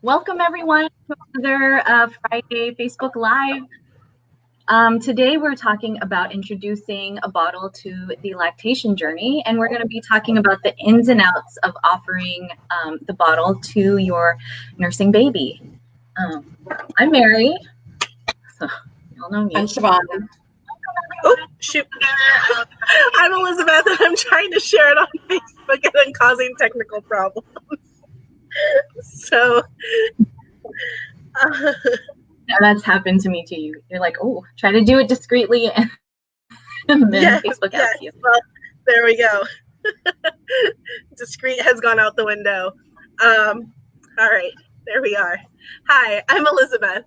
Welcome everyone to another Friday Facebook Live. Today we're talking about introducing a bottle to the lactation journey, and we're going to be talking about the ins and outs of offering the bottle to your nursing baby. I'm Mary, so y'all know me. I'm Shevonne. Oh, shoot. I'm Elizabeth, and I'm trying to share it on Facebook and then causing technical problems. So, Yeah, that's happened to me too. You're like, oh, try to do it discreetly, and then Facebook asks you. Well, there we go. Discreet has gone out the window. All right, there we are. Hi, I'm Elizabeth.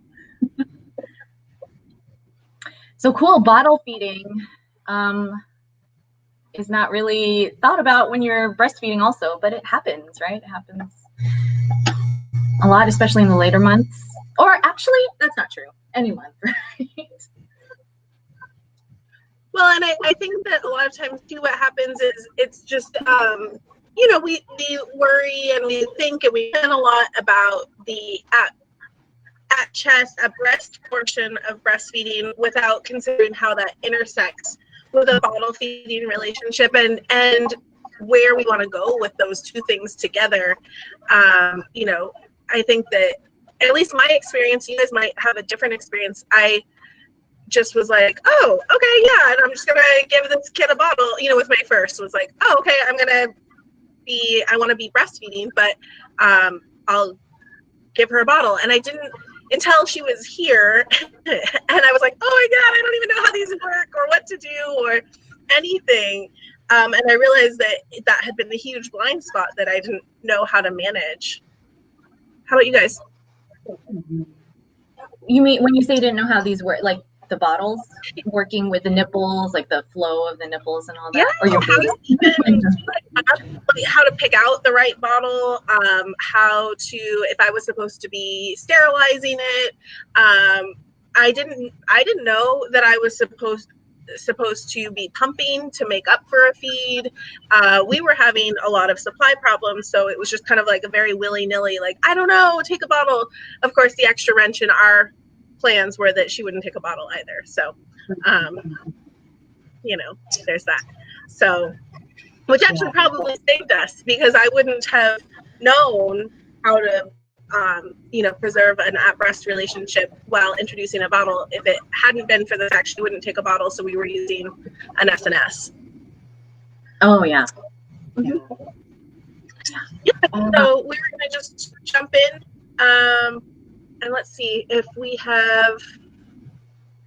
So cool, bottle feeding is not really thought about when you're breastfeeding also, but it happens, right? It happens a lot, especially in the later months. Or actually, that's not true. Any month, right? Well, and I think that a lot of times too, what happens is it's just, we worry and we think and we think a lot about the at breast portion of breastfeeding without considering how that intersects with a bottle feeding relationship and where we want to go with those two things together. I think that at least my experience, you guys might have a different experience. I just was like, oh, okay, yeah, and I'm just gonna give this kid a bottle, with my first was like, oh, okay, I want to be breastfeeding, but I'll give her a bottle. And I didn't until she was here and I was like, oh my God, I don't even know how these work or what to do or anything. And I realized that had been a huge blind spot that I didn't know how to manage. How about you guys? You mean when you say you didn't know how these work, like the bottles working with the nipples, like the flow of the nipples and all that? Yeah, or your how to pick out the right bottle, how to, if I was supposed to be sterilizing it. I didn't know that I was supposed to be pumping to make up for a feed. We were having a lot of supply problems, so it was just kind of like a very willy-nilly, like, I don't know, take a bottle. Of course, the extra wrench in our plans were that she wouldn't take a bottle either. So, there's that. So, which actually probably saved us because I wouldn't have known how to preserve an at-breast relationship while introducing a bottle if it hadn't been for the fact she wouldn't take a bottle, so we were using an SNS. Oh, yeah. Mm-hmm. Yeah, so we're going to just jump in, and let's see if we have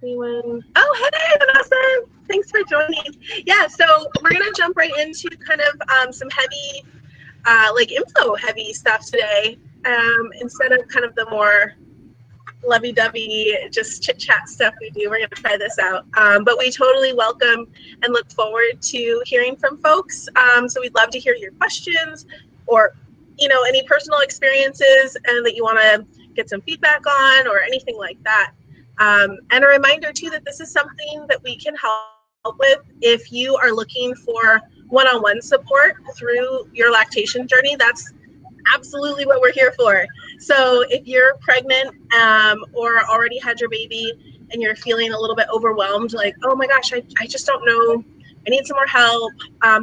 anyone. Oh, hey, Vanessa! Thanks for joining. Yeah, so we're going to jump right into kind of some heavy, info-heavy stuff today. Instead of kind of the more lovey-dovey, just chit-chat stuff we do, we're going to try this out. But we totally welcome and look forward to hearing from folks. So we'd love to hear your questions or, any personal experiences and that you want to get some feedback on or anything like that. And a reminder, too, that this is something that we can help with if you are looking for one-on-one support through your lactation journey. That's absolutely what we're here for. So if you're pregnant or already had your baby and you're feeling a little bit overwhelmed, like, oh my gosh, I just don't know, I need some more help.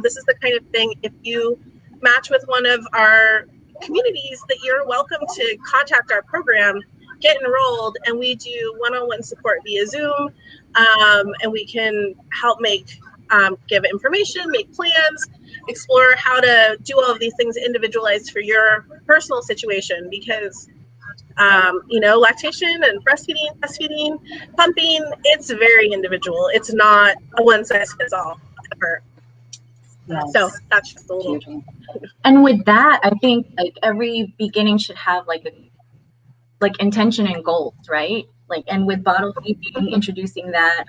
This is the kind of thing, if you match with one of our communities, that you're welcome to contact our program, get enrolled, and we do one-on-one support via Zoom, and we can help give information, make plans, explore how to do all of these things individualized for your personal situation, because lactation and breastfeeding, pumping, it's very individual. It's not a one size fits all ever. Yes. So that's just a little. And with that, I think like every beginning should have like intention and goals, right? And with bottle feeding, introducing that,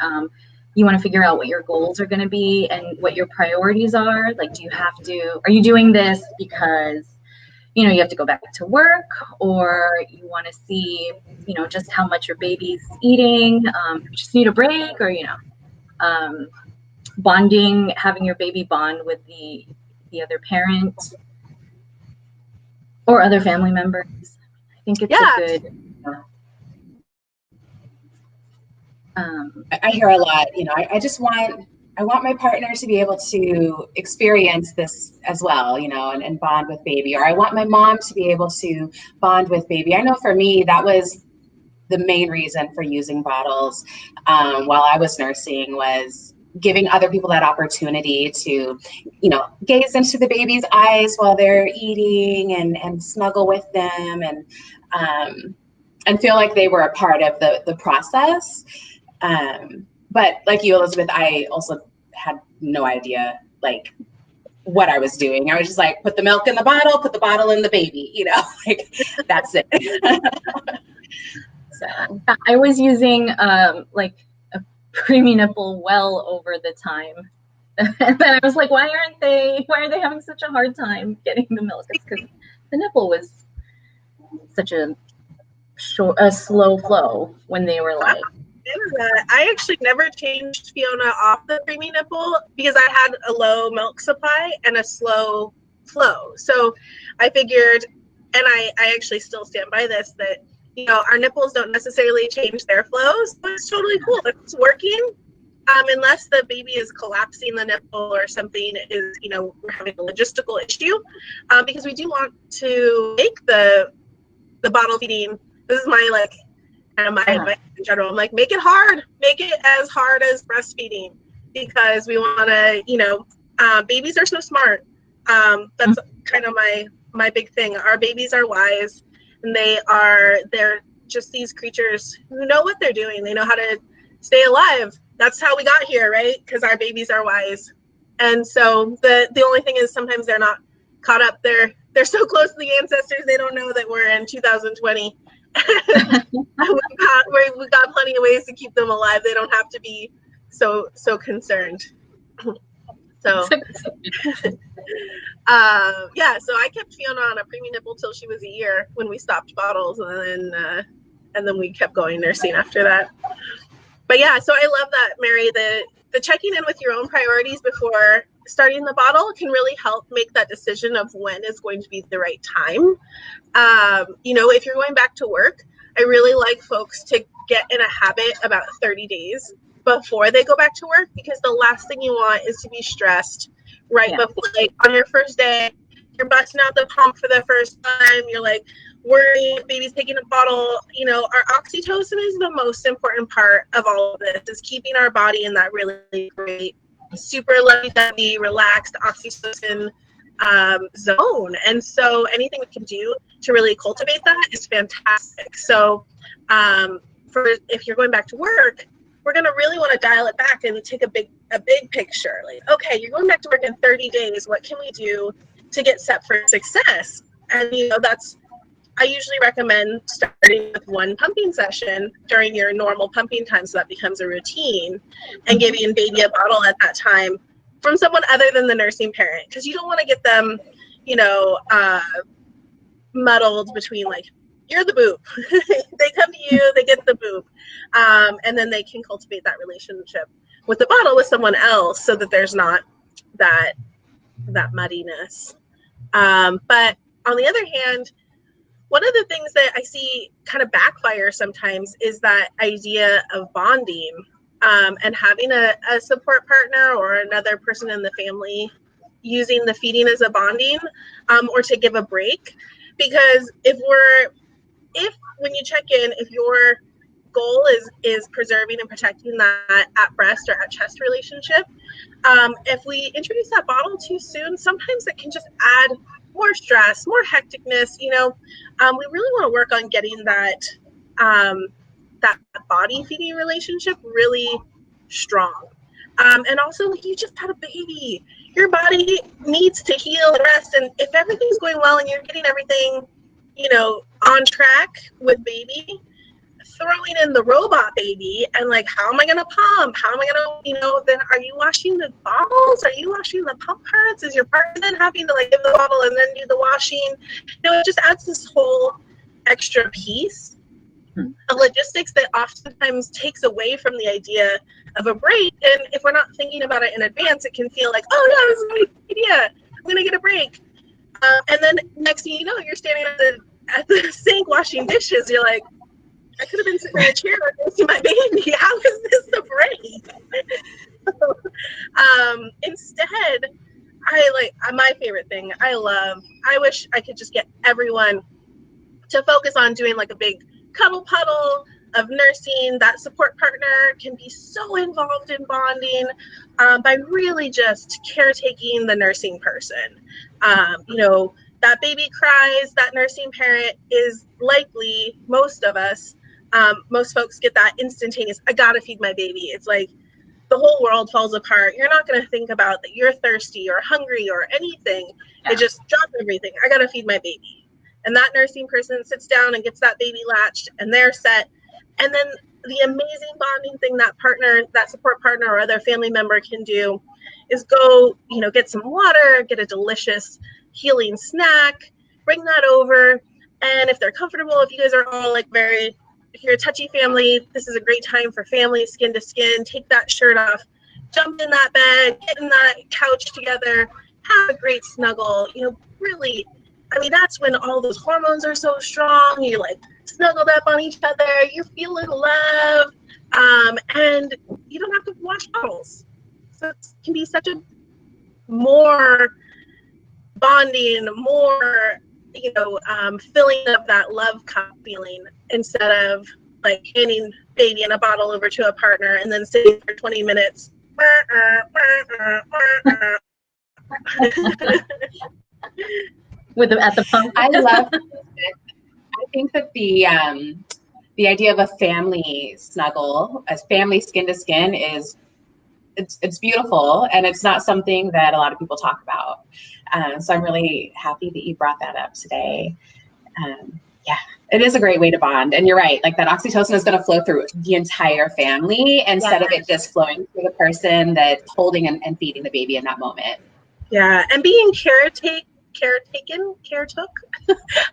you want to figure out what your goals are going to be and what your priorities are. Like, are you doing this because, you have to go back to work, or you want to see, just how much your baby's eating, just need a break, or, bonding, having your baby bond with the other parent or other family members. I think it's Yeah. a good. I hear a lot. You know, I just want my partner to be able to experience this as well, you know, and bond with baby. Or I want my mom to be able to bond with baby. I know for me, that was the main reason for using bottles while I was nursing, was giving other people that opportunity to, you know, gaze into the baby's eyes while they're eating and snuggle with them and feel like they were a part of the process. But like you, Elizabeth, I also had no idea like what I was doing. I was just like, put the milk in the bottle, put the bottle in the baby, you know, like that's it. So I was using like a preemie nipple well over the time. And then I was like, why are they having such a hard time getting the milk? It's because the nipple was such a slow flow when they were like. I actually never changed Fiona off the preemie nipple because I had a low milk supply and a slow flow. So I figured, and I actually still stand by this, that, you know, our nipples don't necessarily change their flows. So it's totally cool. If it's working, unless the baby is collapsing the nipple or something is, you know, we're having a logistical issue, because we do want to make the bottle feeding. This is my like kind of my advice in general. I'm like, make it hard, make it as hard as breastfeeding, because we want to, you know, babies are so smart. That's kind of my big thing. Our babies are wise, and they're just these creatures who know what they're doing. They know how to stay alive. That's how we got here, right? Because our babies are wise. And so the only thing is sometimes they're not caught up. They're so close to the ancestors, they don't know that we're in 2020. we've got plenty of ways to keep them alive. They don't have to be so concerned. So yeah, so I kept Fiona on a preemie nipple till she was a year when we stopped bottles, and then we kept going nursing after that. But yeah, so I love that, Mary, the checking in with your own priorities before starting the bottle can really help make that decision of when is going to be the right time. You know, if you're going back to work, I really like folks to get in a habit about 30 days before they go back to work, because the last thing you want is to be stressed right before, like on your first day, you're busting out the pump for the first time, you're like worried, baby's taking a bottle. You know, our oxytocin is the most important part of all of this, is keeping our body in that really great, super lovey-dovey, relaxed oxytocin zone. And so anything we can do to really cultivate that is fantastic. So if you're going back to work, we're going to really want to dial it back and take a big picture. Like, okay, you're going back to work in 30 days. What can we do to get set for success? And, you know, I usually recommend starting with one pumping session during your normal pumping time, so that becomes a routine, and giving baby a bottle at that time from someone other than the nursing parent, because you don't want to get them, you know, muddled between, like, you're the boob. They come to you, they get the boob, and then they can cultivate that relationship with the bottle with someone else, so that there's not that muddiness. But on the other hand, one of the things that I see kind of backfire sometimes is that idea of bonding, and having a support partner or another person in the family using the feeding as a bonding, or to give a break. Because if when you check in, if your goal is preserving and protecting that at breast or at chest relationship, if we introduce that bottle too soon, sometimes it can just add more stress, more hecticness. You know, we really want to work on getting that body feeding relationship really strong. And also, you just had a baby. Your body needs to heal and rest. And if everything's going well and you're getting everything, you know, on track with baby, throwing in the robot baby and like, how am I going to pump? How am I going to, you know, then are you washing the bottles? Are you washing the pump parts? Is your partner then having to like give the bottle and then do the washing? You know, it just adds this whole extra piece of logistics that oftentimes takes away from the idea of a break. And if we're not thinking about it in advance, it can feel like, oh yeah, this is a good idea, I'm going to get a break. And then next thing you know, you're standing at the sink washing dishes, you're like, I could have been sitting in a chair next to my baby. How is this a break? Instead, my favorite thing. I wish I could just get everyone to focus on doing like a big cuddle puddle of nursing. That support partner can be so involved in bonding by really just caretaking the nursing person. That baby cries, that nursing parent is likely, most of us, most folks get that instantaneous, I gotta feed my baby. It's like the whole world falls apart. You're not going to think about that you're thirsty or hungry or anything. Yeah. It just drops everything. I got to feed my baby. And that nursing person sits down and gets that baby latched, and they're set. And then the amazing bonding thing that support partner or other family member can do is go, get some water, get a delicious healing snack, bring that over. And if they're comfortable, if you guys are all if you're a touchy family, this is a great time for family, skin to skin. Take that shirt off, jump in that bed, get in that couch together, have a great snuggle. Really, that's when all those hormones are so strong. You're like snuggled up on each other. You're feeling love, and you don't have to wash bottles. So it can be such a more bonding, more filling of that love cup feeling, instead of like handing baby in a bottle over to a partner and then sitting for 20 minutes. With them at the pump. I love it. I think that the idea of a family snuggle, a family skin to skin, it's beautiful, and it's not something that a lot of people talk about. So I'm really happy that you brought that up today. Yeah, it is a great way to bond. And you're right, like that oxytocin is going to flow through the entire family instead of it just flowing through the person that's holding and feeding the baby in that moment. Yeah, and being caretook,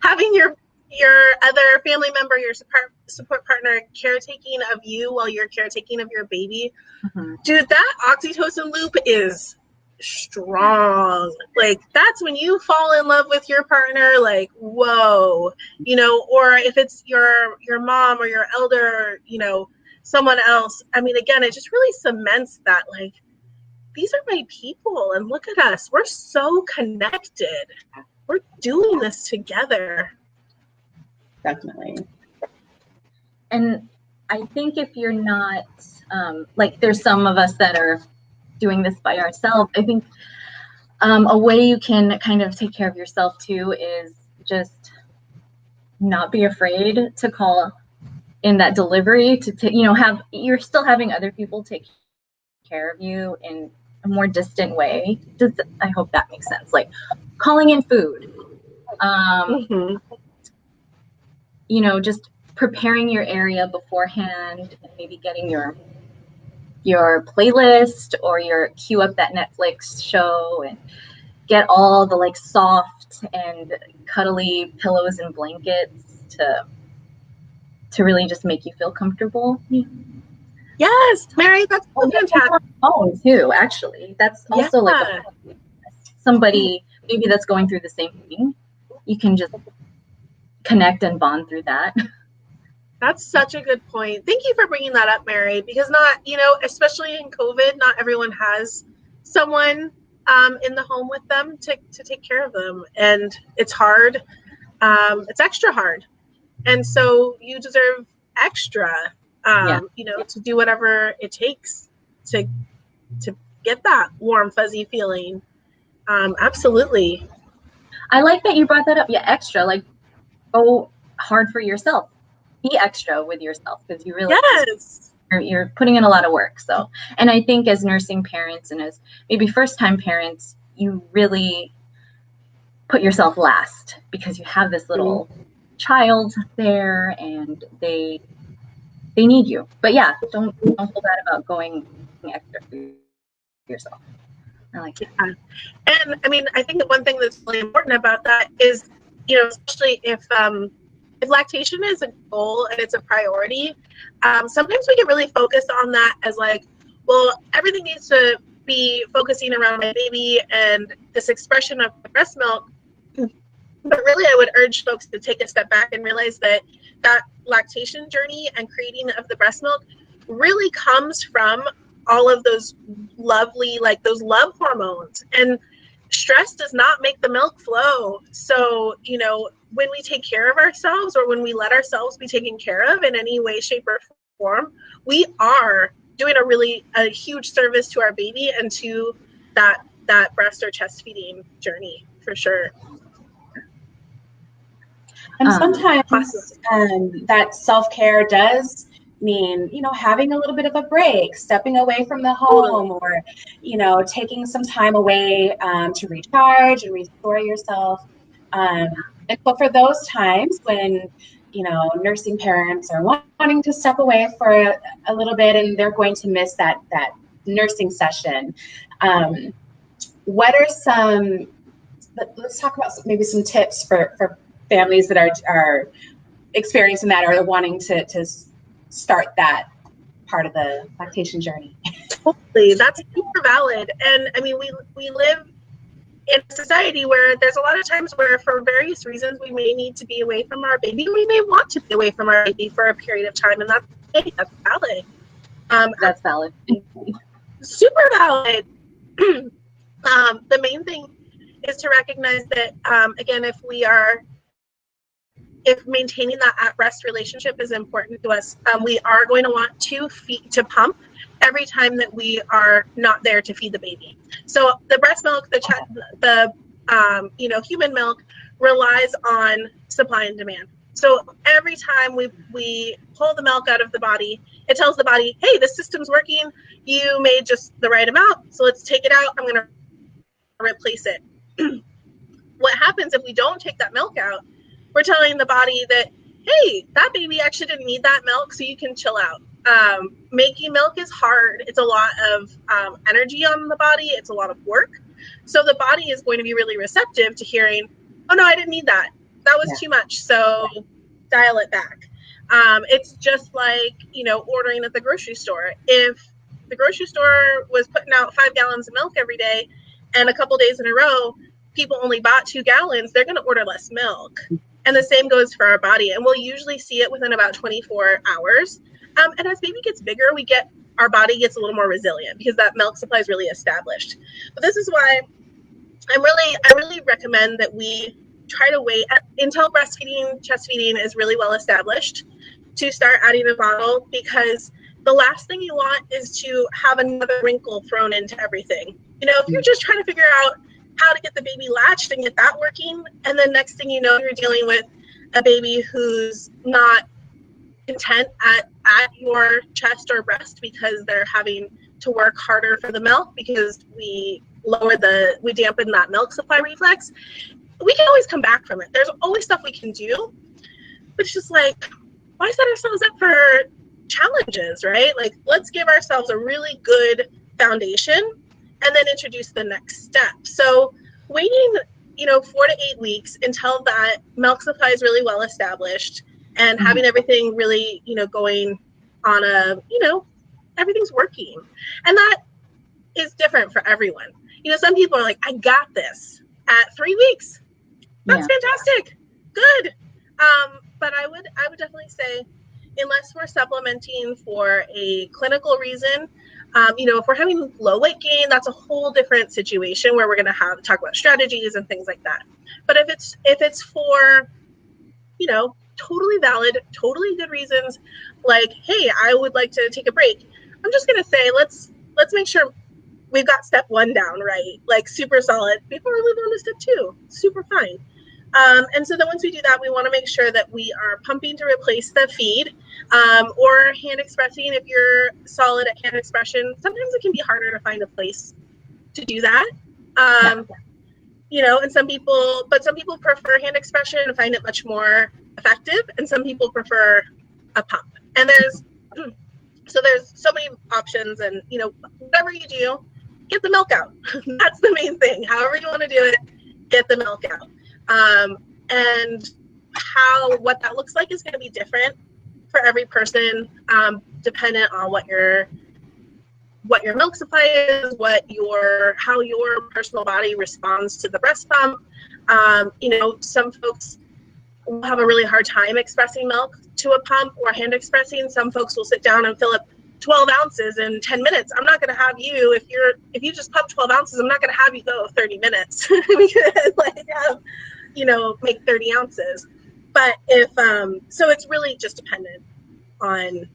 having your other family member, your support partner caretaking of you while you're caretaking of your baby. Mm-hmm. Dude, that oxytocin loop is strong. Like, that's when you fall in love with your partner, like, whoa, or if it's your mom or your elder, someone else. Again, it just really cements that, like, these are my people, and look at us. We're so connected. We're doing this together. Definitely. And I think if you're not, there's some of us that are doing this by ourselves. I think a way you can kind of take care of yourself too is just not be afraid to call in that delivery you're still having other people take care of you in a more distant way. I hope that makes sense. Like calling in food, just preparing your area beforehand, and maybe getting your playlist or your queue up that Netflix show and get all the like soft and cuddly pillows and blankets to really just make you feel comfortable. Yes, Mary, that's fantastic. Phone too, actually. That's also like somebody maybe that's going through the same thing. You can just connect and bond through that. That's such a good point. Thank you for bringing that up, Mary, because especially in COVID, not everyone has someone in the home with them to take care of them. And it's hard. It's extra hard. And so you deserve extra, to do whatever it takes to get that warm, fuzzy feeling. Absolutely. I like that you brought that up. Yeah, extra. Like, go hard for yourself. Be extra with yourself, because you really you're putting in a lot of work. So, and I think as nursing parents and as maybe first-time parents, you really put yourself last, because you have this little child there and they need you. But yeah, don't feel bad about going extra for yourself. I like that. And I think the one thing that's really important about that is, especially if lactation is a goal and it's a priority, sometimes we get really focused on that as like, well, everything needs to be focusing around my baby and this expression of breast milk. But really, I would urge folks to take a step back and realize that that lactation journey and creating of the breast milk really comes from all of those lovely, like those love hormones. And stress does not make the milk flow. So, you know, when we take care of ourselves, or when we let ourselves be taken care of in any way, shape, or form, we are doing a huge service to our baby and to that breast or chest feeding journey, for sure. And sometimes that self-care does mean, you know, having a little bit of a break, stepping away from the home, or, you know, taking some time away to recharge and restore yourself. And so for those times when, you know, nursing parents are wanting to step away for a little bit and they're going to miss that nursing session, what are some, let's talk about maybe some tips for families that are experiencing that or wanting to start that part of the lactation journey. Totally, that's super valid. And I mean, we live in a society where there's a lot of times where, for various reasons, we may need to be away from our baby. We may want to be away from our baby for a period of time, and that's okay. That's valid. That's valid. Super valid. The main thing is to recognize that, again, if maintaining that at-rest relationship is important to us, we are going to want to pump every time that we are not there to feed the baby. So the breast milk, the human milk relies on supply and demand. So every time we pull the milk out of the body, it tells the body, hey, the system's working. You made just the right amount, so let's take it out. I'm going to replace it. What happens if we don't take that milk out? We're telling the body that, hey, that baby actually didn't need that milk, so you can chill out. Making milk is hard. It's a lot of energy on the body. It's a lot of work. So the body is going to be really receptive to hearing, oh, no, I didn't need that. That was too much, so dial it back. It's just like, ordering at the grocery store. If the grocery store was putting out 5 gallons of milk every day and a couple days in a row, people only bought 2 gallons, they're going to order less milk. And the same goes for our body. And we'll usually see it within about 24 hours. And as baby gets bigger, our body gets a little more resilient because that milk supply is really established. But this is why I really recommend that we try to wait until breastfeeding, chest feeding is really well established to start adding a bottle, because the last thing you want is to have another wrinkle thrown into everything. If you're just trying to figure out how to get the baby latched and get that working, and then next thing you know, you're dealing with a baby who's not content at your chest or breast because they're having to work harder for the milk because we dampen that milk supply reflex. We can always come back from it. There's always stuff we can do. But it's just like, why set ourselves up for challenges, right? Like, let's give ourselves a really good foundation and then introduce the next step. So waiting, 4 to 8 weeks until that milk supply is really well established and having everything really, going on everything's working. And that is different for everyone. Some people are like, I got this at 3 weeks. That's fantastic. Good. But I would definitely say, unless we're supplementing for a clinical reason, if we're having low weight gain, that's a whole different situation where we're going to talk about strategies and things like that. But if it's for, totally valid, totally good reasons, like, hey, I would like to take a break, I'm just going to say, let's make sure we've got step 1 down, right? Like, super solid before we move on to step 2. Super fine. And so then once we do that, we want to make sure that we are pumping to replace the feed, or hand expressing. If you're solid at hand expression, sometimes it can be harder to find a place to do that. And some people prefer hand expression and find it much more effective, and some people prefer a pump. And there's so many options, and whatever you do, get the milk out. That's the main thing. However you want to do it, get the milk out. And what that looks like is going to be different for every person, dependent on what your milk supply is, how your personal body responds to the breast pump, Some folks will have a really hard time expressing milk to a pump or hand expressing. Some folks will sit down and fill up 12 ounces in 10 minutes. I'm not going to have you, if you just pump 12 ounces, I'm not going to have you go 30 minutes because make 30 ounces. But so it's really just dependent on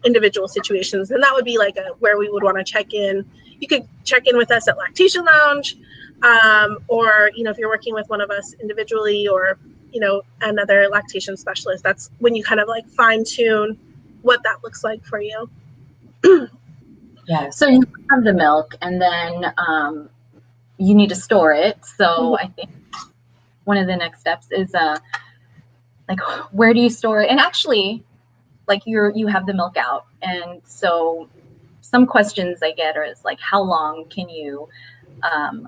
individual situations. And that would be where we would want to check in. You could check in with us at Lactation Lounge, or, if you're working with one of us individually or, another lactation specialist. That's when you kind of fine tune what that looks like for you. Yeah. So you have the milk, and then you need to store it. So I think one of the next steps is where do you store it? And actually, you have the milk out, and so some questions I get is how long can you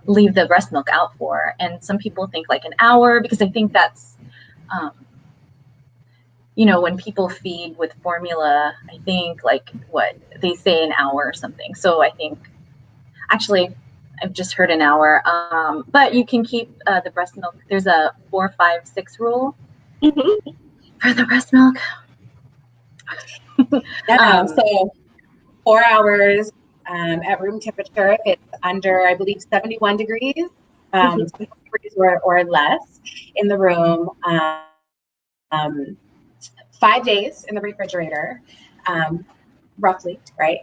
leave the breast milk out for? And some people think an hour, because I think that's when people feed with formula, I think what they say an hour or something. So I think actually I've just heard an hour, but you can keep the breast milk. There's a 4, 5, 6 rule for the breast milk. So 4 hours at room temperature. If it's under, I believe, 71 degrees, or less in the room. 5 days in the refrigerator, roughly, right?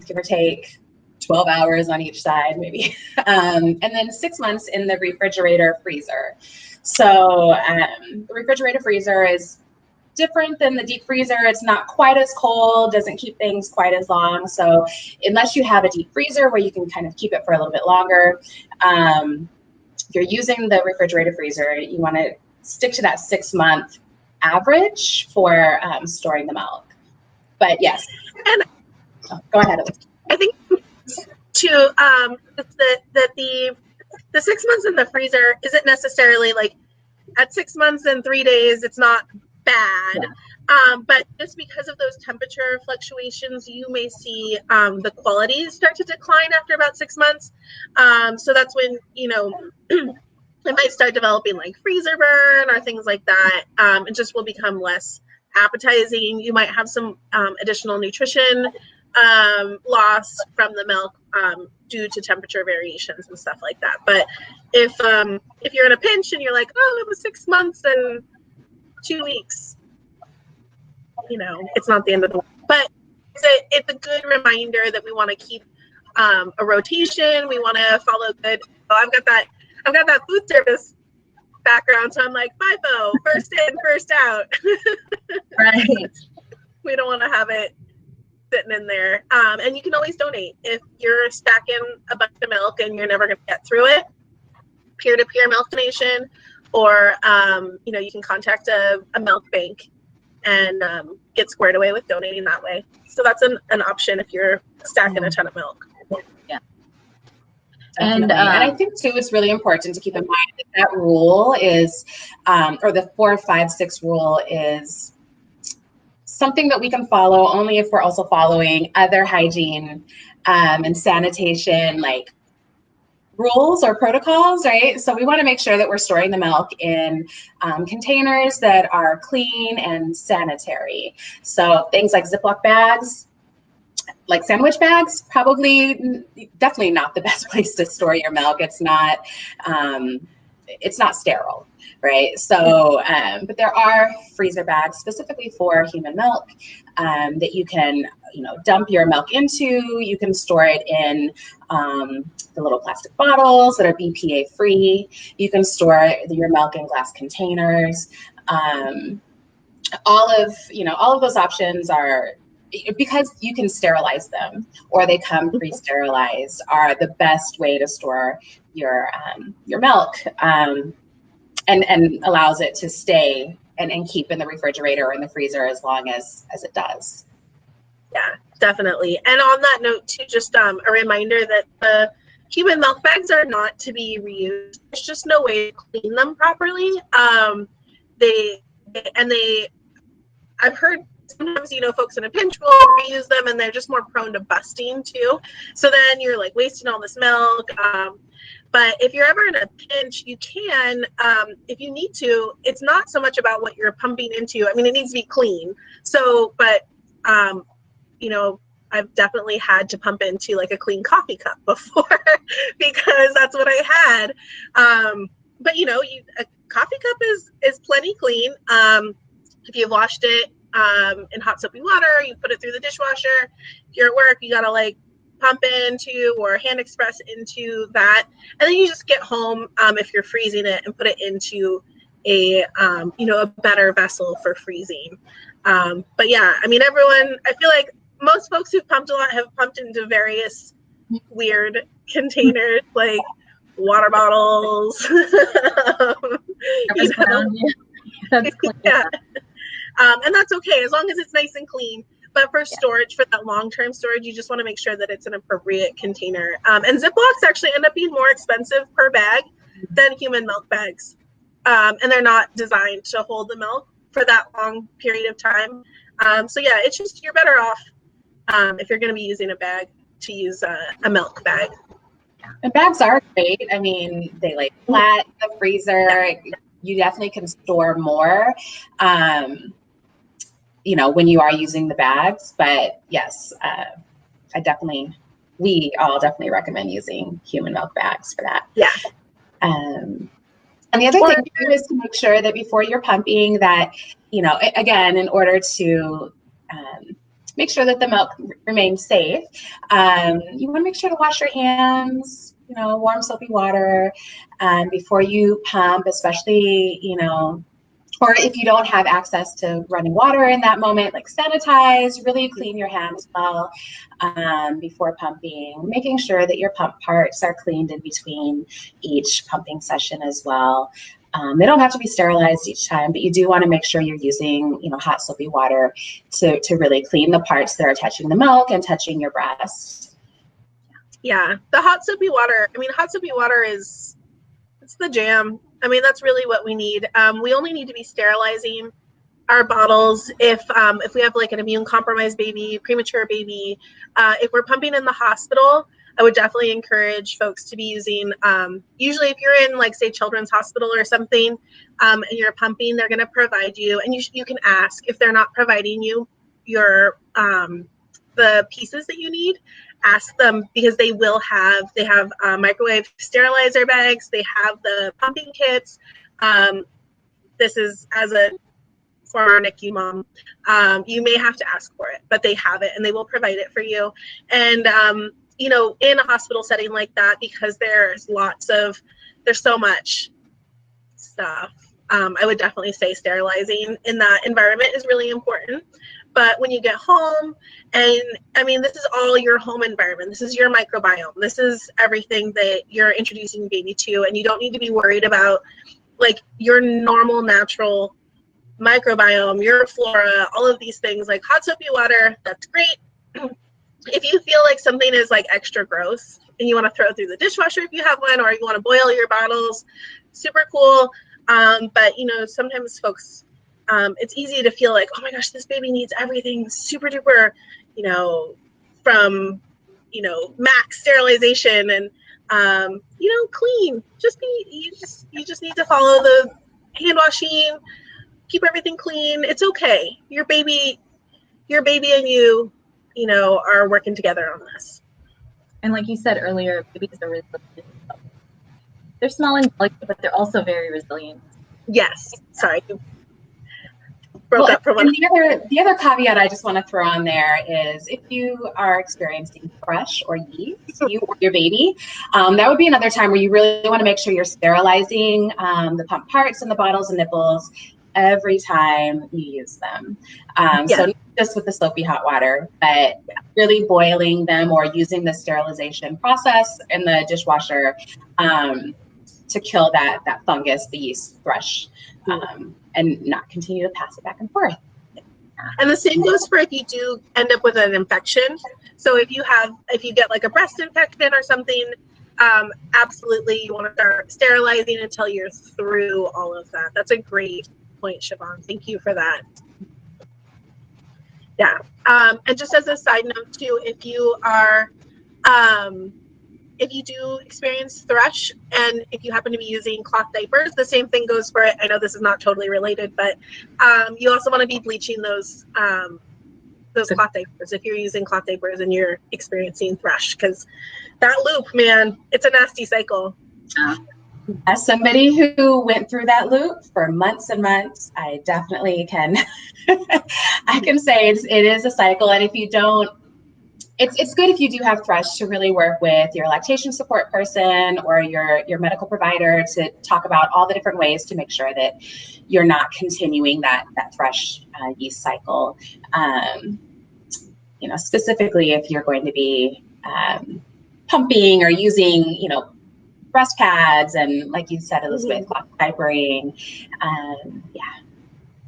Give or take 12 hours on each side, maybe. And then 6 months in the refrigerator freezer. So the refrigerator freezer is different than the deep freezer. It's not quite as cold, doesn't keep things quite as long. So unless you have a deep freezer where you can kind of keep it for a little bit longer, if you're using the refrigerator freezer, you want to stick to that 6-month average for storing the milk. But yes, and go ahead. I think too that the 6 months in the freezer isn't necessarily at 6 months and 3 days it's not bad. Yeah. But just because of those temperature fluctuations, you may see the quality start to decline after about 6 months. So that's when it might start developing freezer burn or things like that. It just will become less appetizing. You might have some additional nutrition loss from the milk due to temperature variations and stuff like that. But if you're in a pinch and you're it was 6 months and 2 weeks, it's not the end of the world. But it's a good reminder that we want to keep a rotation. We want to follow good. I've got that food service background, so I'm FIFO, first in, first out. Right. We don't want to have it sitting in there. And you can always donate if you're stacking a bunch of milk and you're never going to get through it. Peer-to-peer milk donation, or you can contact a milk bank and get squared away with donating that way. So that's an option if you're stacking a ton of milk. Yeah. And I think too, it's really important to keep in mind that rule is, or the 4, 5, 6 rule is something that we can follow only if we're also following other hygiene and sanitation rules or protocols, right? So we want to make sure that we're storing the milk in containers that are clean and sanitary. So things like Ziploc bags, like sandwich bags, definitely not the best place to store your milk. It's not sterile, right? So, but there are freezer bags specifically for human milk that you can, dump your milk into. You can store it in the little plastic bottles that are BPA free. You can store your milk in glass containers. All of those options are, because you can sterilize them or they come pre-sterilized, are the best way to store your milk, and allows it to stay and keep in the refrigerator or in the freezer as long as it does. Yeah, definitely. And on that note too, just a reminder that the human milk bags are not to be reused. There's just no way to clean them properly. I've heard sometimes, folks in a pinch will reuse them and they're just more prone to busting too. So then you're like wasting all this milk. But if you're ever in a pinch, you can, if you need to, it's not so much about what you're pumping into. I mean, it needs to be clean. So, but, I've definitely had to pump into like a clean coffee cup before because that's what I had. But a coffee cup is plenty clean. If you've washed it in hot soapy water, you put it through the dishwasher. If you're at work, you gotta like pump into or hand express into that, and then you just get home if you're freezing it and put it into a better vessel for freezing. But yeah, I mean, everyone, I feel like most folks who've pumped a lot have pumped into various weird containers, like water bottles. That's clean. Yeah. And that's okay as long as it's nice and clean. But for storage, for that long-term storage, you just want to make sure that it's an appropriate container. And Ziplocs actually end up being more expensive per bag than human milk bags. And they're not designed to hold the milk for that long period of time. So yeah, it's just, you're better off if you're going to be using a bag to use a milk bag. And bags are great. I mean, they lay flat in the freezer. You definitely can store more, when you are using the bags. But yes, we all definitely recommend using human milk bags for that. Yeah. And the other thing too is to make sure that before you're pumping that, again, in order to make sure that the milk remains safe, you want to make sure to wash your hands, warm soapy water before you pump, especially, or if you don't have access to running water in that moment, like sanitize, really clean your hands well before pumping, making sure that your pump parts are cleaned in between each pumping session as well. They don't have to be sterilized each time, but you do want to make sure you're using, hot soapy water to really clean the parts that are touching the milk and touching your breast. Yeah, the hot soapy water. I mean, hot soapy water it's the jam. I mean, that's really what we need. We only need to be sterilizing our bottles if we have like an immune compromised baby, premature baby. If we're pumping in the hospital, I would definitely encourage folks to be using, usually if you're in like say children's hospital or something and you're pumping, they're going to provide you, and you can ask if they're not providing you your the pieces that you need. Ask them, because they have microwave sterilizer bags, they have the pumping kits. This is as a former NICU mom, you may have to ask for it, but they have it and they will provide it for you. And in a hospital setting like that, because there's so much stuff, I would definitely say sterilizing in that environment is really important. But when you get home, and I mean, this is all your home environment. This is your microbiome. This is everything that you're introducing your baby to, and you don't need to be worried about like your normal, natural microbiome, your flora, all of these things. Like hot soapy water, that's great. If you feel like something is like extra gross and you want to throw it through the dishwasher if you have one, or you want to boil your bottles, super cool. But sometimes folks, it's easy to feel like, oh my gosh, this baby needs everything super duper, from, max sterilization and, clean. You just need to follow the hand washing, keep everything clean. It's okay. Your baby and you, are working together on this. And like you said earlier, babies are resilient. They're small and delicate, but they're also very resilient. Yes. Sorry. Up for one. And the other caveat I just want to throw on there is if you are experiencing thrush or yeast, you or your baby, that would be another time where you really want to make sure you're sterilizing the pump parts and the bottles and nipples every time you use them. So not just with the soapy hot water, but really boiling them or using the sterilization process in the dishwasher to kill that fungus, the yeast, thrush, and not continue to pass it back and forth. And the same goes for if you do end up with an infection. So if you get like a breast infection or something, absolutely you want to start sterilizing until you're through all of that. That's a great point, Shevonne. Thank you for that. Yeah. And just as a side note too, if you are, if you do experience thrush and if you happen to be using cloth diapers, the same thing goes for it. I know this is not totally related, but you also want to be bleaching those cloth diapers if you're using cloth diapers and you're experiencing thrush, because that loop, man, it's a nasty cycle. As somebody who went through that loop for months and months, I definitely can I can say it is a cycle. And if you don't, it's good if you do have thrush to really work with your lactation support person or your medical provider to talk about all the different ways to make sure that you're not continuing that thrush yeast cycle. Specifically if you're going to be pumping or using, breast pads and, like you said, Elizabeth, cloth diapering.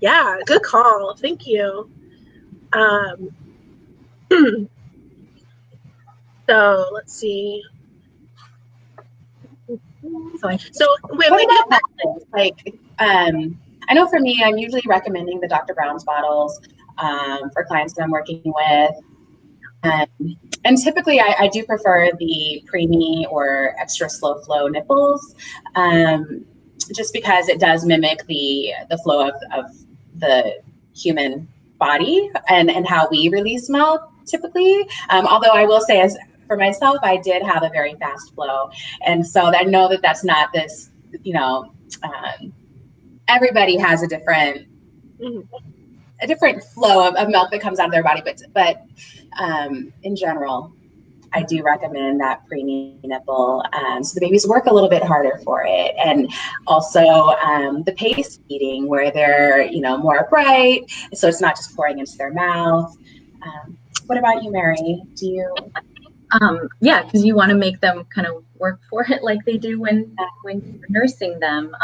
Yeah, good call. Thank you. So let's see. So when we do like, I know for me, I'm usually recommending the Dr. Brown's bottles for clients that I'm working with. And typically I do prefer the preemie or extra slow flow nipples, just because it does mimic the flow of the human body and how we release milk typically. Although I will say, as for myself, I did have a very fast flow. And so I know that that's not this, everybody has a different flow of milk that comes out of their body, but in general, I do recommend that preemie nipple, so the babies work a little bit harder for it. And also the pace feeding, where they're more upright, so it's not just pouring into their mouth. What about you, Mary? Do you? Yeah, because you want to make them kind of work for it like they do when you're nursing them.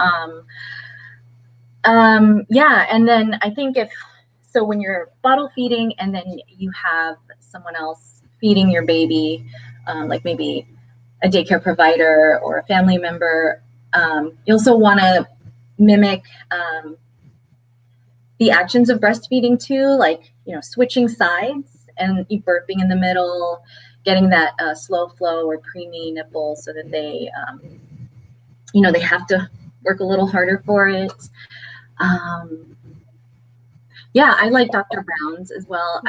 Yeah, and then I think when you're bottle feeding and then you have someone else feeding your baby, like maybe a daycare provider or a family member, you also want to mimic the actions of breastfeeding too, like switching sides and burping in the middle, getting that slow flow or preemie nipple so that they they have to work a little harder for it. Yeah, I like Dr. Brown's as well.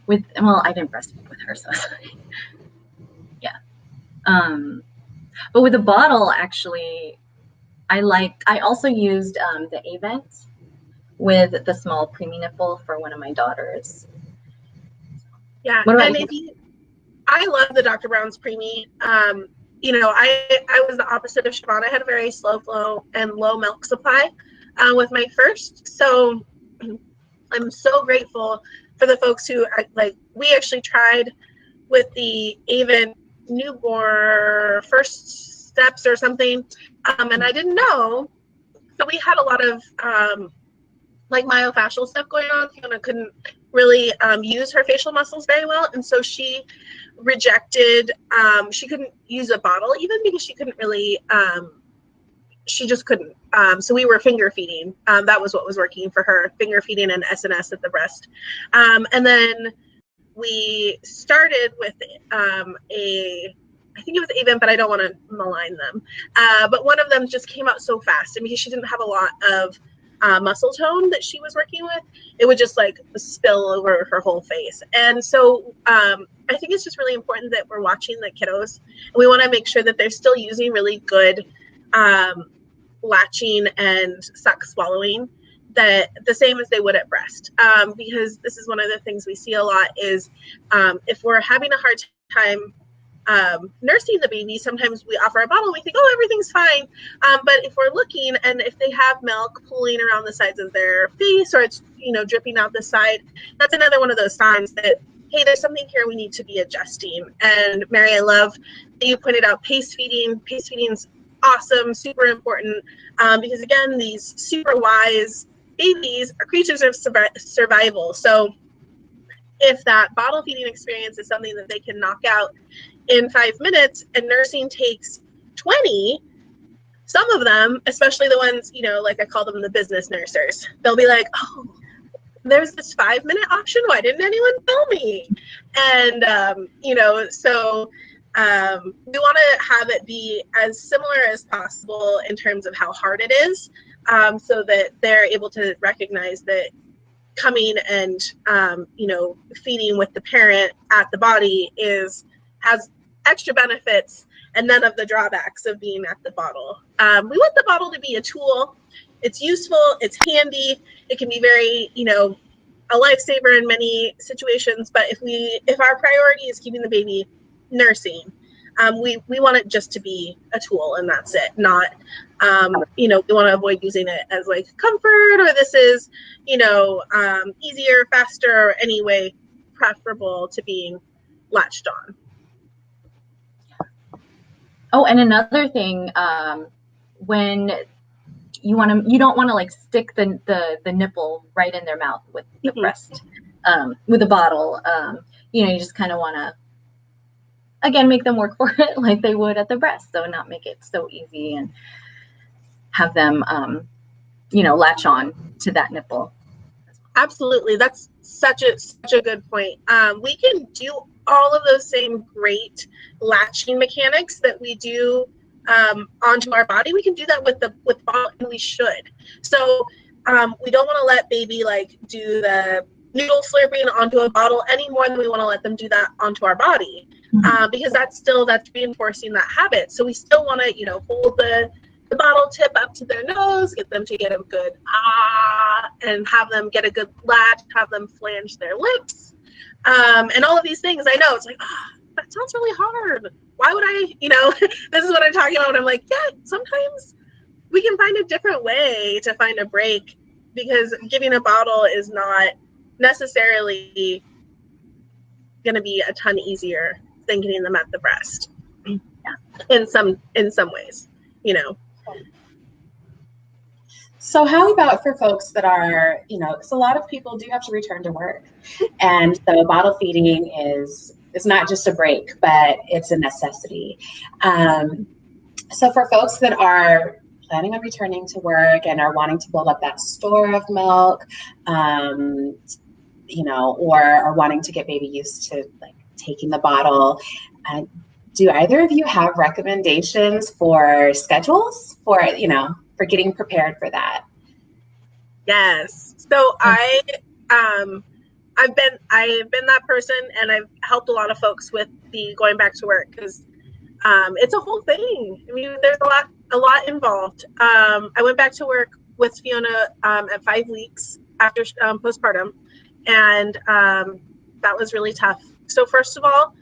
Well, I didn't breastfeed with her, so yeah. But with the bottle, actually, I also used the Avent with the small preemie nipple for one of my daughters. Yeah, and I love the Dr. Brown's preemie. I was the opposite of Shevonne. I had a very slow flow and low milk supply with my first. So I'm so grateful for the folks who are we actually tried with the Avent newborn first steps or something, and I didn't know. So we had a lot of myofascial stuff going on. Fiona couldn't really use her facial muscles very well, and so she rejected. She couldn't use a bottle even because she couldn't really. She just couldn't. So we were finger feeding. That was what was working for her: finger feeding and SNS at the breast. And then we started with I think it was Avent, but I don't want to malign them. But one of them just came out so fast, and because she didn't have a lot of muscle tone that she was working with, it would just spill over her whole face. And so I think it's just really important that we're watching the kiddos, and we want to make sure that they're still using really good latching and suck swallowing, that the same as they would at breast, because this is one of the things we see a lot is if we're having a hard time nursing the baby, sometimes we offer a bottle, we think, oh, everything's fine. But if we're looking and if they have milk pooling around the sides of their face, or it's dripping out the side, that's another one of those signs that, hey, there's something here we need to be adjusting. And Mary, I love that you pointed out pace feeding. Pace feeding's awesome, super important, because again, these super wise babies are creatures of survival. So if that bottle feeding experience is something that they can knock out in 5 minutes and nursing takes 20, some of them, especially the ones, like I call them the business nursers, they'll be like, oh, there's this 5-minute option. Why didn't anyone tell me? And, so we want to have it be as similar as possible in terms of how hard it is, so that they're able to recognize that coming and, feeding with the parent at the body has extra benefits and none of the drawbacks of being at the bottle. We want the bottle to be a tool. It's useful, it's handy, it can be very, a lifesaver in many situations, but if our priority is keeping the baby nursing, we want it just to be a tool, and that's it. Not, we want to avoid using it as like comfort, or this is, easier, faster, or any way preferable to being latched on. Oh, and another thing, when you don't want to like stick the nipple right in their mouth with the breast, with a bottle. You just kind of want to, again, make them work for it like they would at the breast, so not make it so easy and have them, latch on to that nipple. Absolutely, that's such a good point. We can do all of those same great latching mechanics that we do onto our body. We can do that with bottle, and we should. So we don't want to let baby like do the noodle slurping onto a bottle any more than we want to let them do that onto our body, because that's reinforcing that habit. So we still want to hold the bottle tip up to their nose, get them to get a good and have them get a good latch, have them flange their lips, and all of these things. I know it's like, that sounds really hard. Why would I, this is what I'm talking about. I'm like, yeah, sometimes we can find a different way to find a break, because giving a bottle is not necessarily going to be a ton easier than getting them at the breast. In some ways, So how about for folks that are, because a lot of people do have to return to work, and so bottle feeding is not just a break, but it's a necessity. So for folks that are planning on returning to work and are wanting to build up that store of milk, or are wanting to get baby used to like taking the bottle, do either of you have recommendations for schedules for getting prepared for that? Yes. So I've been that person, and I've helped a lot of folks with the going back to work, because it's a whole thing. I mean, there's a lot involved. I went back to work with Fiona at 5 weeks after postpartum, and that was really tough. So first of all,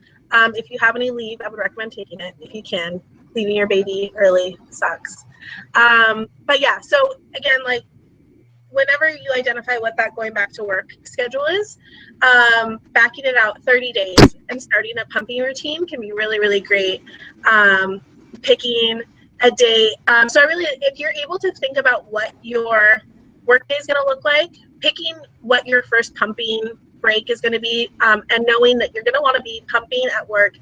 if you have any leave, I would recommend taking it if you can. Leaving your baby early sucks. But yeah, so again, like, whenever you identify what that going back to work schedule is, backing it out 30 days and starting a pumping routine can be really, really great. Picking a date. So if you're able to think about what your work day is going to look like, picking what your first pumping break is going to be, and knowing that you're going to want to be pumping at work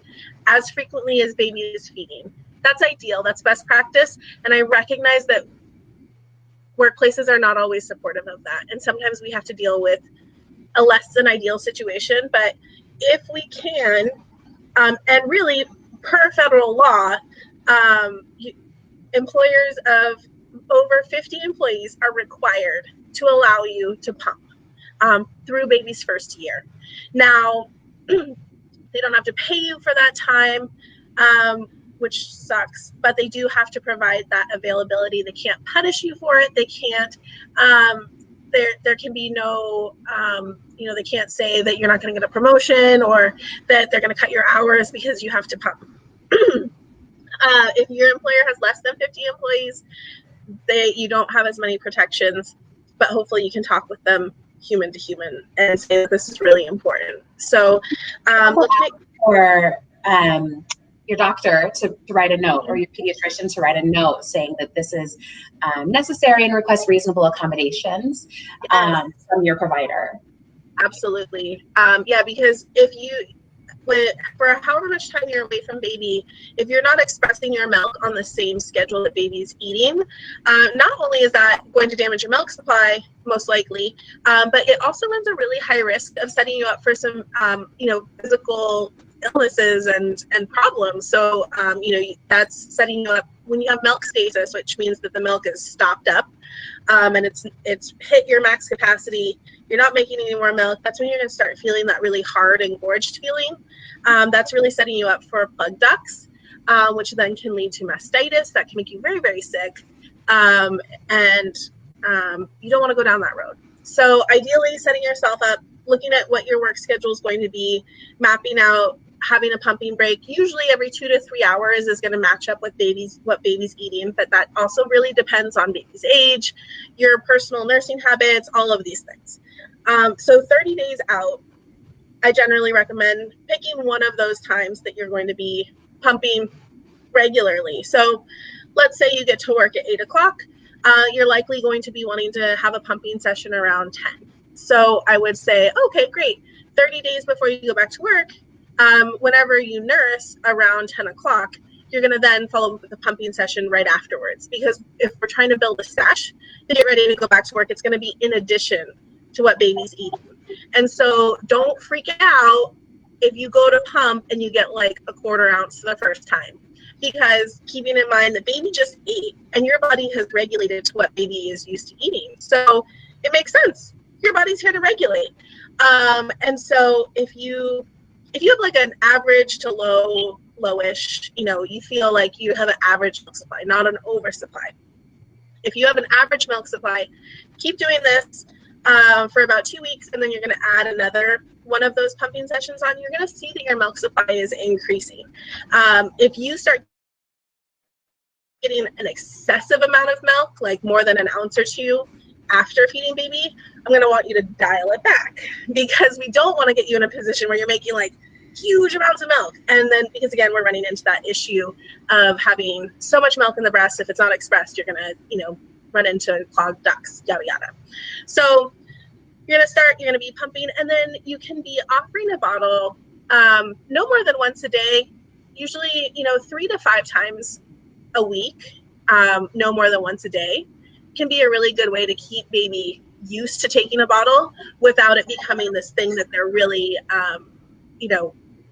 as frequently as baby is feeding. That's ideal. That's best practice. And I recognize that workplaces are not always supportive of that, and sometimes we have to deal with a less than ideal situation. But if we can, and really per federal law, employers of over 50 employees are required to allow you to pump through baby's first year. Now, they don't have to pay you for that time, which sucks, but they do have to provide that availability. They can't punish you for it. They can't, there can be no, they can't say that you're not going to get a promotion, or that they're going to cut your hours because you have to pump. If your employer has less than 50 employees, you don't have as many protections, but hopefully you can talk with them human to human and say that this is really important. So for your doctor to write a note, or your pediatrician to write a note saying that this is necessary, and request reasonable accommodations from your provider. Absolutely. Yeah, because if you, for however much time you're away from baby, if you're not expressing your milk on the same schedule that baby's eating, not only is that going to damage your milk supply, most likely, but it also runs a really high risk of setting you up for some, physical illnesses and problems. So, that's setting you up when you have milk stasis, which means that the milk is stopped up, and it's hit your max capacity. You're not making any more milk. That's when you're going to start feeling that really hard and gorged feeling. That's really setting you up for plug ducts, which then can lead to mastitis. That can make you very, very sick. And you don't want to go down that road. So ideally, setting yourself up, looking at what your work schedule is going to be, mapping out, having a pumping break, usually every 2 to 3 hours is going to match up with what baby's eating, but that also really depends on baby's age, your personal nursing habits, all of these things. So 30 days out, I generally recommend picking one of those times that you're going to be pumping regularly. So let's say you get to work at 8 o'clock, you're likely going to be wanting to have a pumping session around 10. So I would say, okay, great. 30 days before you go back to work, whenever you nurse around 10 o'clock, you're going to then follow up with a pumping session right afterwards. Because if we're trying to build a stash to get ready to go back to work, it's going to be in addition to what baby's eating. And so don't freak out if you go to pump and you get like a quarter ounce the first time. Because keeping in mind that baby just ate and your body has regulated to what baby is used to eating. So it makes sense. Your body's here to regulate. And so if you have like an average to lowish, you feel like you have an average milk supply, not an oversupply. If you have an average milk supply, keep doing this for about 2 weeks, and then you're going to add another one of those pumping sessions on. You're going to see that your milk supply is increasing. If you start getting an excessive amount of milk, like more than an ounce or two after feeding baby, I'm going to want you to dial it back, because we don't want to get you in a position where you're making like huge amounts of milk. And then, because again, we're running into that issue of having so much milk in the breast, if it's not expressed, you're going to, run into clogged ducts, yada, yada. So you're going to be pumping, and then you can be offering a bottle no more than once a day, usually, 3 to 5 times a week, no more than once a day, can be a really good way to keep baby used to taking a bottle without it becoming this thing that they're really,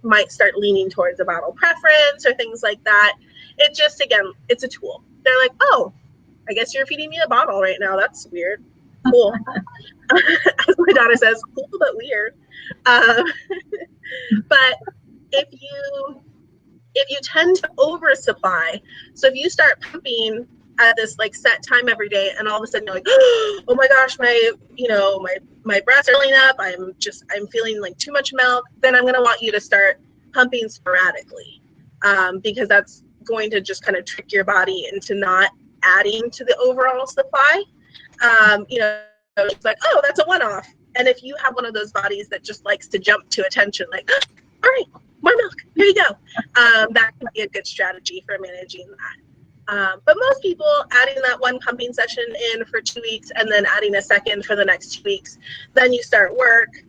might start leaning towards a bottle preference or things like that. It just, again, it's a tool. They're like, oh, I guess you're feeding me a bottle right now. That's weird. Cool. As my daughter says, cool but weird. But if you tend to oversupply, so if you start pumping at this like set time every day, and all of a sudden you're like, oh my gosh, my breasts are filling up, I'm feeling like too much milk, then I'm going to want you to start pumping sporadically, because that's going to just kind of trick your body into not adding to the overall supply. It's like, oh, that's a one-off. And if you have one of those bodies that just likes to jump to attention, like, all right, more milk, here you go, that can be a good strategy for managing that. But most people, adding that one pumping session in for 2 weeks and then adding a second for the next 2 weeks, then you start work.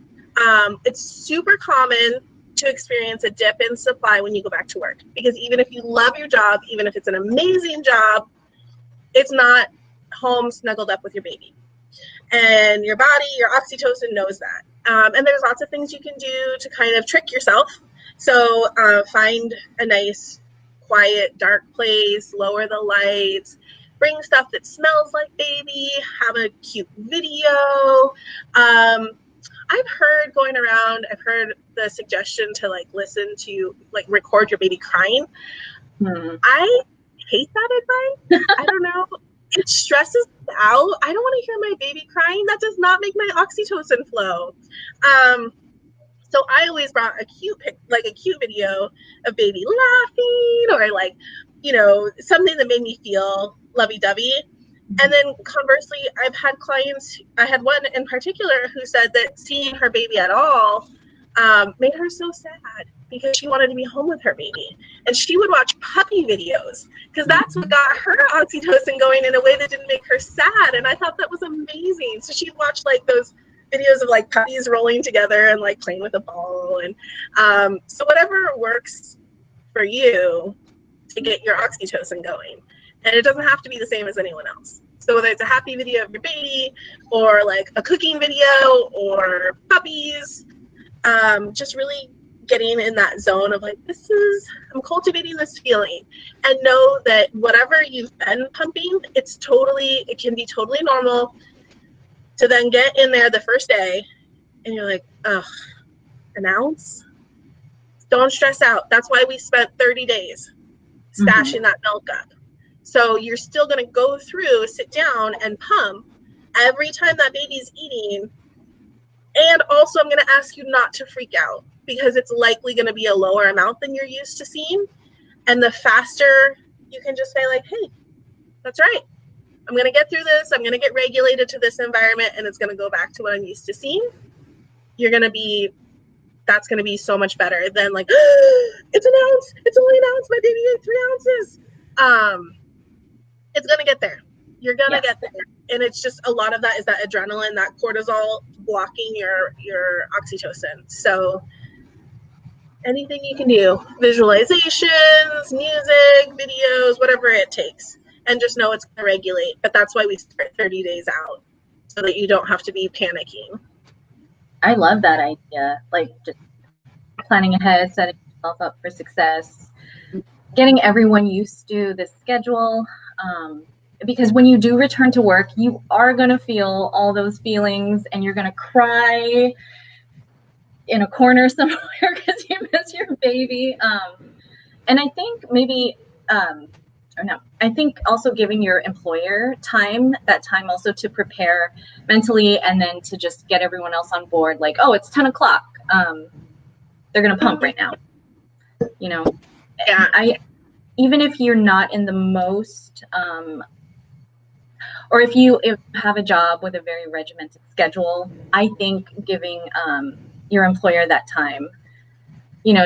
It's super common to experience a dip in supply when you go back to work, because even if you love your job, even if it's an amazing job, it's not home snuggled up with your baby. And your body, your oxytocin knows that. And there's lots of things you can do to kind of trick yourself. So find a nice, quiet, dark place, lower the lights, bring stuff that smells like baby, have a cute video. I've heard the suggestion to like listen to, like record your baby crying. I hate that advice. I don't know. It stresses me out. I don't want to hear my baby crying. That does not make my oxytocin flow. So I always brought a cute video of baby laughing, or like, something that made me feel lovey-dovey. And then conversely, I've had clients, I had one in particular who said that seeing her baby at all made her so sad, because she wanted to be home with her baby. And she would watch puppy videos, because that's what got her oxytocin going in a way that didn't make her sad. And I thought that was amazing. So she'd watch like those videos of like puppies rolling together and like playing with a ball. And so whatever works for you to get your oxytocin going. And it doesn't have to be the same as anyone else. So whether it's a happy video of your baby or like a cooking video or puppies, just really getting in that zone of like, I'm cultivating this feeling, and know that whatever you've been pumping, it can be totally normal to then get in there the first day and you're like, ugh, an ounce? Don't stress out. That's why we spent 30 days stashing that milk up. So you're still going to go through, sit down and pump every time that baby's eating. And also I'm going to ask you not to freak out, because it's likely going to be a lower amount than you're used to seeing. And the faster you can just say like, hey, that's right. I'm going to get through this. I'm going to get regulated to this environment, and it's going to go back to what I'm used to seeing. That's going to be so much better than like, it's an ounce. It's only an ounce. My baby ate 3 ounces. It's going to get there. You're going to get there. And it's just a lot of that is that adrenaline, that cortisol blocking your oxytocin. So anything you can do, visualizations, music, videos, whatever it takes. And just know it's going to regulate. But that's why we start 30 days out, so that you don't have to be panicking. I love that idea. Like just planning ahead, setting yourself up for success, getting everyone used to the schedule. Because when you do return to work, you are going to feel all those feelings, and you're going to cry in a corner somewhere because you miss your baby. And I think maybe, I think also giving your employer that time also to prepare mentally, and then to just get everyone else on board. Like, oh, it's 10 o'clock. They're going to pump right now. Yeah. Even if you're not in the most, or if you have a job with a very regimented schedule, I think giving your employer that time,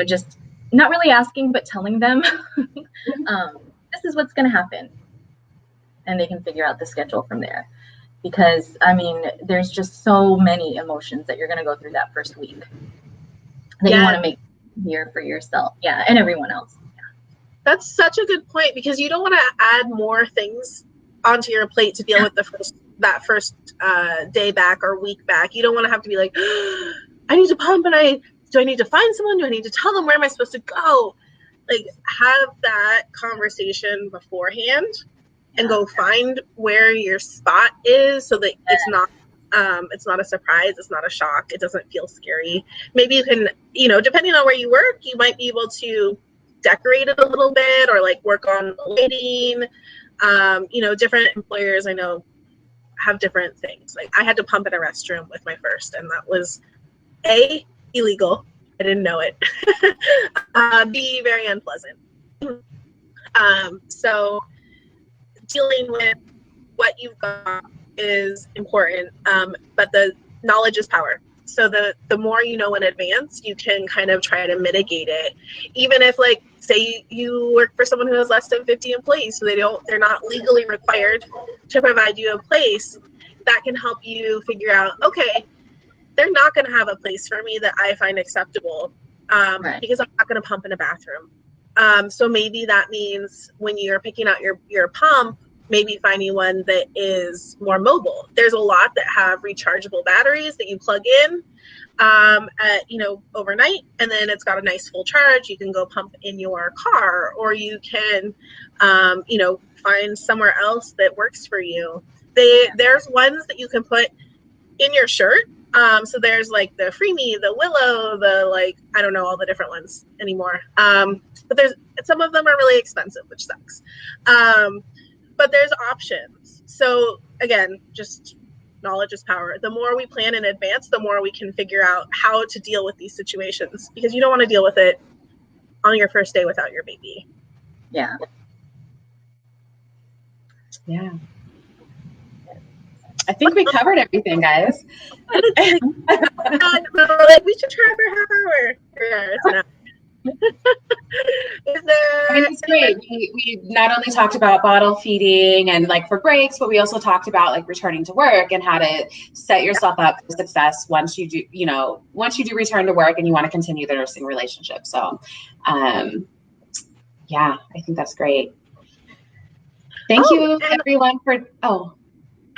just not really asking, but telling them, this is what's going to happen. And they can figure out the schedule from there. Because, there's just so many emotions that you're going to go through that first week that you want to make clear for yourself. Yeah, and everyone else. Yeah. That's such a good point, because you don't want to add more things onto your plate to deal with that first day back or week back. You don't want to have to be like, I need to pump, and do I need to find someone? Do I need to tell them, where am I supposed to go? Like, have that conversation beforehand and go find where your spot is, so that it's not a surprise, it's not a shock, it doesn't feel scary. Maybe you can, depending on where you work, you might be able to decorate it a little bit, or like work on lighting. Different employers I know have different things. Like, I had to pump in a restroom with my first, and that was illegal. I didn't know it. B, very unpleasant. So dealing with what you've got is important, but the knowledge is power. So the more you know in advance, you can kind of try to mitigate it. Even if, like, say you work for someone who has less than 50 employees, so they're not legally required to provide you a place, that can help you figure out, okay, they're not going to have a place for me that I find acceptable, because I'm not going to pump in a bathroom. So maybe that means when you're picking out your pump, maybe finding one that is more mobile. There's a lot that have rechargeable batteries that you plug in overnight, and then it's got a nice full charge. You can go pump in your car, or you can find somewhere else that works for you. There's ones that you can put in your shirt. So there's like the Freemy, the Willow, I don't know all the different ones anymore. But some of them are really expensive, which sucks. But there's options. So again, just knowledge is power. The more we plan in advance, the more we can figure out how to deal with these situations, because you don't want to deal with it on your first day without your baby. Yeah. Yeah. I think we covered everything, guys. We should try for a half hour. Yeah, it's enough. Is there? I mean, it's great. We not only talked about bottle feeding and like for breaks, but we also talked about like returning to work and how to set yourself up for success once you do, once you do return to work and you want to continue the nursing relationship. So, yeah, I think that's great. Thank you everyone for,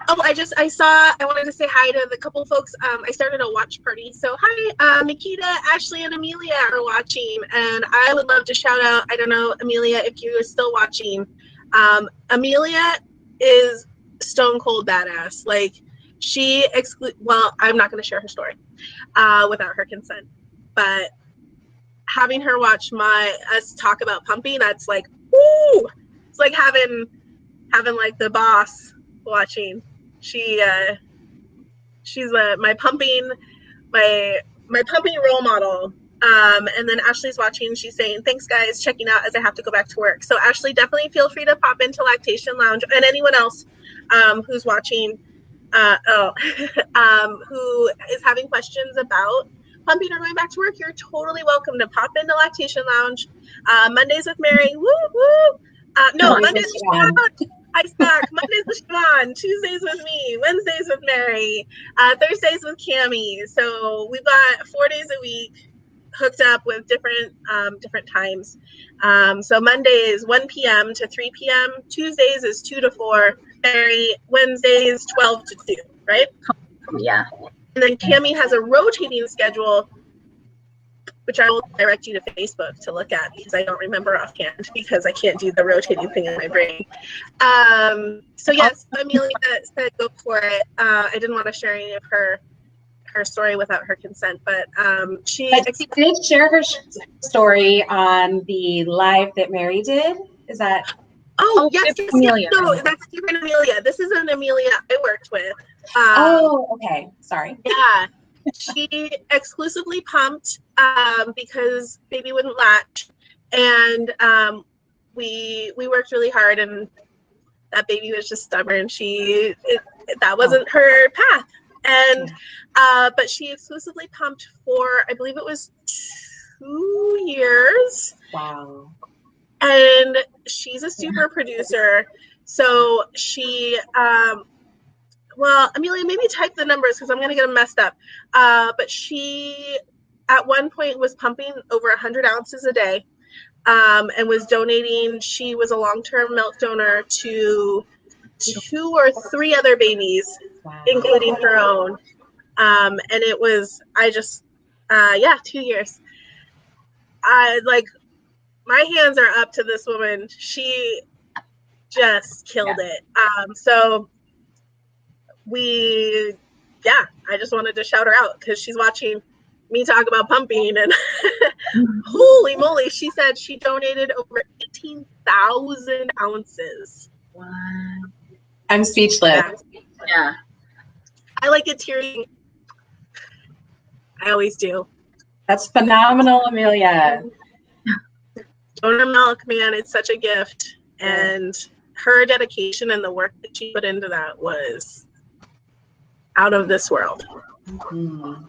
I wanted to say hi to the couple folks. I started a watch party. So hi, Nikita, Ashley, and Amelia are watching. And I would love to shout out, I don't know, Amelia, if you are still watching. Amelia is stone cold badass. Like well, I'm not going to share her story without her consent. But having her watch us talk about pumping, that's like, woo! It's like having like the boss watching. She's my pumping role model. And then Ashley's watching. She's saying, "Thanks, guys, checking out as I have to go back to work." So Ashley, definitely feel free to pop into Lactation Lounge, and anyone else who's watching, who is having questions about pumping or going back to work, you're totally welcome to pop into Lactation Lounge. Mondays with Mary, woo woo. Mondays with Shevonne. I suck. Mondays with Shevonne, Tuesdays with me, Wednesdays with Mary, Thursdays with Cammie. So we've got 4 days a week hooked up with different times. So Mondays 1 p.m. to 3 p.m. Tuesdays is 2 to 4. Mary, Wednesdays 12 to 2, right? Yeah. And then Cammie has a rotating schedule, which I will direct you to Facebook to look at because I don't remember offhand because I can't do the rotating thing in my brain. So yes, Amelia said go for it. I didn't want to share any of her story without her consent, but she did share her story on the live that Mary did. Is that? Yes, Amelia. No, that's different Amelia. This is an Amelia I worked with. Okay. Sorry. Yeah. She exclusively pumped because baby wouldn't latch, and we worked really hard, and that baby was just stubborn. That wasn't her path, and but she exclusively pumped for, I believe it was 2 years. Wow. And she's a super producer, so she well, Amelia, maybe type the numbers because I'm going to get them messed up. But she, at one point, was pumping over 100 ounces a day and was donating. She was a long-term milk donor to 2 or 3 other babies, including her own. And it was, 2 years. My hands are up to this woman. She just killed it. So I just wanted to shout her out because she's watching me talk about pumping, and holy moly, she said she donated over 18,000 ounces. Wow. I'm speechless. Yeah. I like it tearing. I always do. That's phenomenal, Amelia. Donor milk, man, it's such a gift. And her dedication and the work that she put into that was out of this world. Mm-hmm.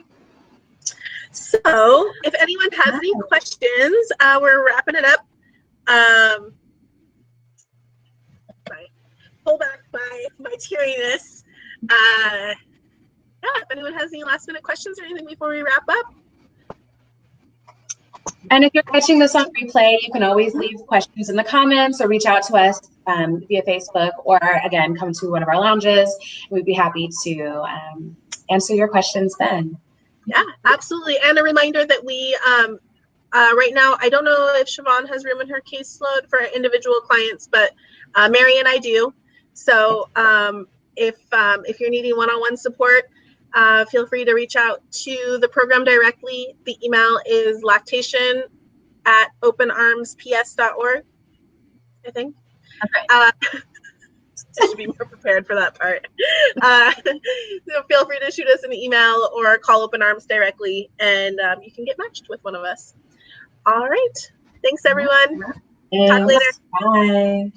So if anyone has any questions, we're wrapping it up. Pull back my teariness. If anyone has any last minute questions or anything before we wrap up. And if you're catching this on replay, you can always leave questions in the comments or reach out to us via Facebook, or again, come to one of our lounges. We'd be happy to answer your questions then. Yeah, absolutely. And a reminder that we, right now, I don't know if Shevonne has room in her caseload for individual clients, but Mary and I do. So if you're needing one-on-one support, feel free to reach out to the program directly. The email is lactation@openarmsps.org, I think. Okay. I should be more prepared for that part. So feel free to shoot us an email or call Open Arms directly, and you can get matched with one of us. All right. Thanks, everyone. Thanks. Talk later. Bye.